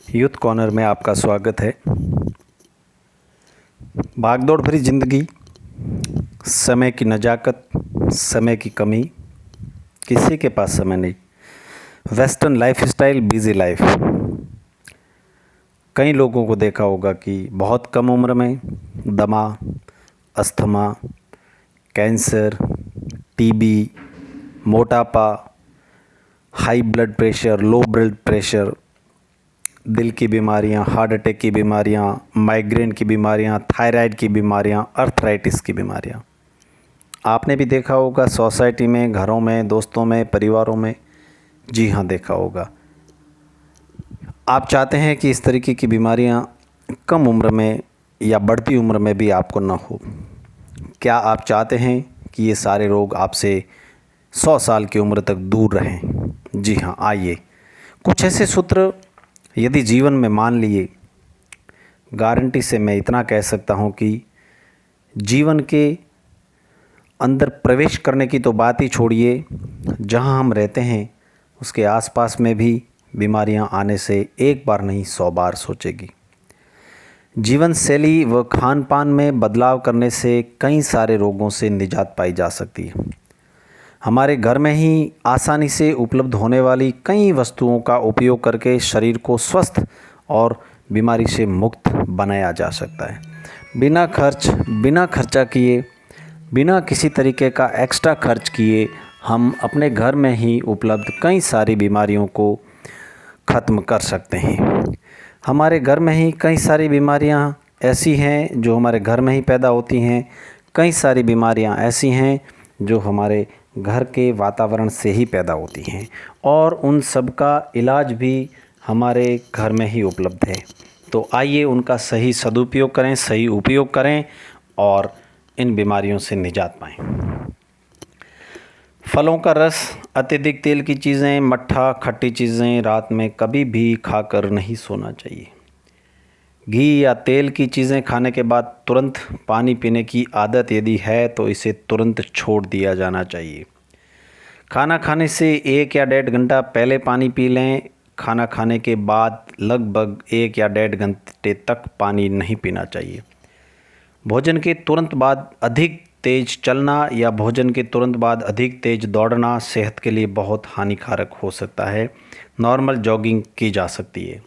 Youth corner में आपका स्वागत है। भागदौड़ भरी ज़िंदगी, समय की नज़ाकत, समय की कमी, किसी के पास समय नहीं। Western lifestyle, busy life. कई लोगों को देखा होगा कि बहुत कम उम्र में दमा, अस्थमा, कैंसर, टीबी, मोटापा, high blood pressure, low blood pressure, दिल की बीमारियां, हार्ट अटैक की बीमारियां, माइग्रेन की बीमारियां, थायराइड की बीमारियां, अर्थराइटिस की बीमारियां। आपने भी देखा होगा सोसाइटी में, घरों में, दोस्तों में, परिवारों में। जी हाँ, देखा होगा। आप चाहते हैं कि इस तरीके की बीमारियां कम उम्र में या बढ़ती उम्र में भी आपको ना हो। क्या आप चाहते हैं कि ये सारे रोग आपसे 100 साल की उम्र तक दूर रहें? जी हाँ, आइए कुछ ऐसे सूत्र यदि जीवन में मान लिए, गारंटी से मैं इतना कह सकता हूँ कि जीवन के अंदर प्रवेश करने की तो बात ही छोड़िए, जहाँ हम रहते हैं उसके आसपास में भी बीमारियाँ आने से एक बार नहीं 100 बार सोचेगी। जीवन शैली व खान पान में बदलाव करने से कई सारे रोगों से निजात पाई जा सकती है। हमारे घर में ही आसानी से उपलब्ध होने वाली कई वस्तुओं का उपयोग करके शरीर को स्वस्थ और बीमारी से मुक्त बनाया जा सकता है। बिना खर्चा किए, बिना किसी तरीके का एक्स्ट्रा खर्च किए हम अपने घर में ही उपलब्ध कई सारी बीमारियों को ख़त्म कर सकते हैं। हमारे घर में ही कई सारी बीमारियां ऐसी हैं जो हमारे घर में ही पैदा होती हैं। कई सारी बीमारियां ऐसी हैं जो हमारे घर के वातावरण से ही पैदा होती हैं और उन सब का इलाज भी हमारे घर में ही उपलब्ध है। तो आइए उनका सही सदुपयोग करें, सही उपयोग करें और इन बीमारियों से निजात पाएं। फलों का रस, अत्यधिक तेल की चीज़ें, मट्ठा, खट्टी चीज़ें रात में कभी भी खाकर नहीं सोना चाहिए। घी या तेल की चीज़ें खाने के बाद तुरंत पानी पीने की आदत यदि है तो इसे तुरंत छोड़ दिया जाना चाहिए। खाना खाने से 1 या 1.5 घंटा पहले पानी पी लें। खाना खाने के बाद लगभग 1 या 1.5 घंटे तक पानी नहीं पीना चाहिए। भोजन के तुरंत बाद अधिक तेज़ चलना या भोजन के तुरंत बाद अधिक तेज़ दौड़ना सेहत के लिए बहुत हानिकारक हो सकता है। नॉर्मल जॉगिंग की जा सकती है,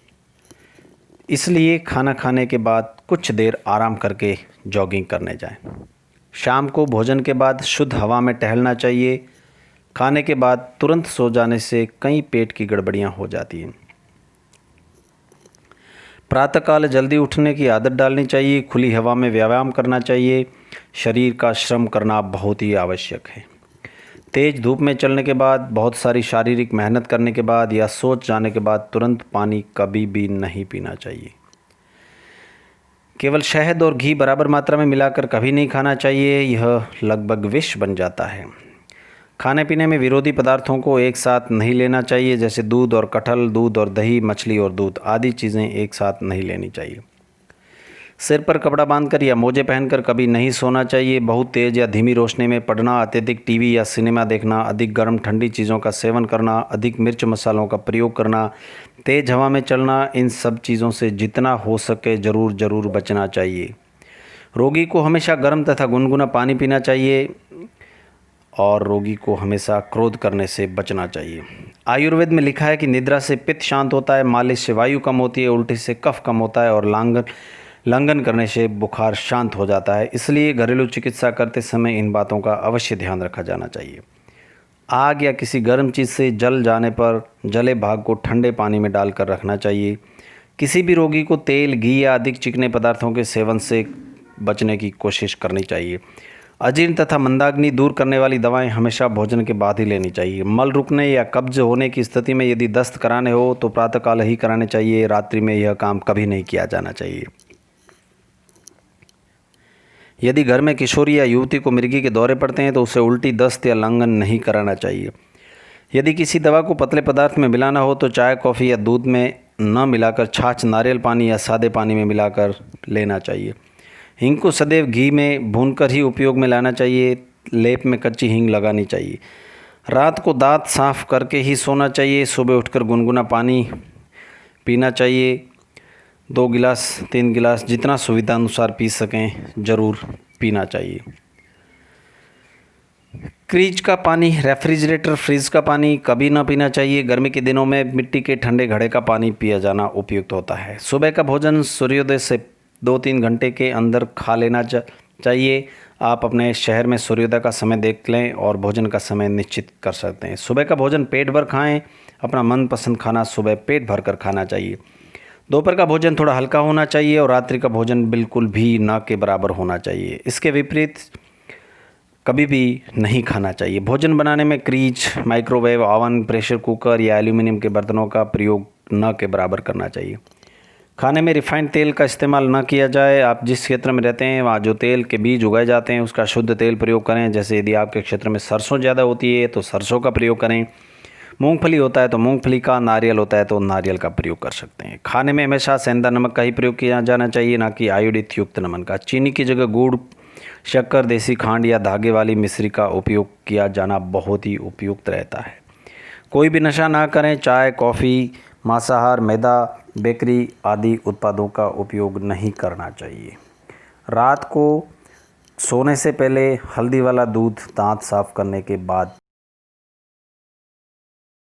इसलिए खाना खाने के बाद कुछ देर आराम करके जॉगिंग करने जाएं। शाम को भोजन के बाद शुद्ध हवा में टहलना चाहिए। खाने के बाद तुरंत सो जाने से कई पेट की गड़बड़ियां हो जाती हैं। प्रातःकाल जल्दी उठने की आदत डालनी चाहिए। खुली हवा में व्यायाम करना चाहिए। शरीर का श्रम करना बहुत ही आवश्यक है। तेज़ धूप में चलने के बाद, बहुत सारी शारीरिक मेहनत करने के बाद या सोच जाने के बाद तुरंत पानी कभी भी नहीं पीना चाहिए। केवल शहद और घी बराबर मात्रा में मिलाकर कभी नहीं खाना चाहिए, यह लगभग विष बन जाता है। खाने पीने में विरोधी पदार्थों को एक साथ नहीं लेना चाहिए, जैसे दूध और कटहल, दूध और दही, मछली और दूध आदि चीज़ें एक साथ नहीं लेनी चाहिए। सिर पर कपड़ा बांधकर या मोजे पहनकर कभी नहीं सोना चाहिए। बहुत तेज़ या धीमी रोशनी में पढ़ना, अत्यधिक टीवी या सिनेमा देखना, अधिक गर्म ठंडी चीज़ों का सेवन करना, अधिक मिर्च मसालों का प्रयोग करना, तेज़ हवा में चलना, इन सब चीज़ों से जितना हो सके ज़रूर बचना चाहिए। रोगी को हमेशा गर्म तथा गुनगुना पानी पीना चाहिए और रोगी को हमेशा क्रोध करने से बचना चाहिए। आयुर्वेद में लिखा है कि निद्रा से पित्त शांत होता है, मालिश से वायु कम होती है, उल्टी से कफ कम होता है और लंघन करने से बुखार शांत हो जाता है। इसलिए घरेलू चिकित्सा करते समय इन बातों का अवश्य ध्यान रखा जाना चाहिए। आग या किसी गर्म चीज़ से जल जाने पर जले भाग को ठंडे पानी में डालकर रखना चाहिए। किसी भी रोगी को तेल, घी या अधिक चिकने पदार्थों के सेवन से बचने की कोशिश करनी चाहिए। अजीर्ण तथा मंदाग्नि दूर करने वाली दवाएं हमेशा भोजन के बाद ही लेनी चाहिए। मल रुकने या कब्ज होने की स्थिति में यदि दस्त कराने हो तो प्रातःकाल ही कराने चाहिए। रात्रि में यह काम कभी नहीं किया जाना चाहिए। यदि घर में किशोरी या युवती को मिर्गी के दौरे पड़ते हैं तो उसे उल्टी, दस्त या लंघन नहीं कराना चाहिए। यदि किसी दवा को पतले पदार्थ में मिलाना हो तो चाय, कॉफ़ी या दूध में न मिलाकर छाछ, नारियल पानी या सादे पानी में मिलाकर लेना चाहिए। हींग को सदैव घी में भूनकर ही उपयोग में लाना चाहिए। लेप में कच्ची हींग लगानी चाहिए। रात को दांत साफ करके ही सोना चाहिए। सुबह उठकर गुनगुना पानी पीना चाहिए। 2 गिलास 3 गिलास जितना सुविधा अनुसार पी सकें ज़रूर पीना चाहिए। फ्रिज का पानी, रेफ्रिजरेटर फ्रिज का पानी कभी ना पीना चाहिए। गर्मी के दिनों में मिट्टी के ठंडे घड़े का पानी पिया जाना उपयुक्त होता है। सुबह का भोजन सूर्योदय से 2-3 घंटे के अंदर खा लेना चाहिए। आप अपने शहर में सूर्योदय का समय देख लें और भोजन का समय निश्चित कर सकते हैं। सुबह का भोजन पेट भर खाएं। अपना मनपसंद खाना सुबह पेट भर कर खाना चाहिए। दोपहर का भोजन थोड़ा हल्का होना चाहिए और रात्रि का भोजन बिल्कुल भी ना के बराबर होना चाहिए। इसके विपरीत कभी भी नहीं खाना चाहिए। भोजन बनाने में crease, microwave oven, pressure cooker या एल्यूमिनियम के बर्तनों का प्रयोग न के बराबर करना चाहिए। खाने में रिफाइंड तेल का इस्तेमाल न किया जाए। आप जिस क्षेत्र में रहते हैं वहाँ जो तेल के बीज उगाए जाते हैं उसका शुद्ध तेल प्रयोग करें। जैसे यदि आपके क्षेत्र में सरसों ज़्यादा होती है तो सरसों का प्रयोग करें। मूंगफली होता है तो मूंगफली का, नारियल होता है तो नारियल का प्रयोग कर सकते हैं। खाने में हमेशा सेंधा नमक का ही प्रयोग किया जाना चाहिए, ना कि आयोडीन युक्त नमक का। चीनी की जगह गुड़, शक्कर, देसी खांड या धागे वाली मिश्री का उपयोग किया जाना बहुत ही उपयुक्त रहता है। कोई भी नशा ना करें। चाय, कॉफ़ी, मांसाहार, मैदा, बेकरी आदि उत्पादों का उपयोग नहीं करना चाहिए। रात को सोने से पहले हल्दी वाला दूध दांत साफ करने के बाद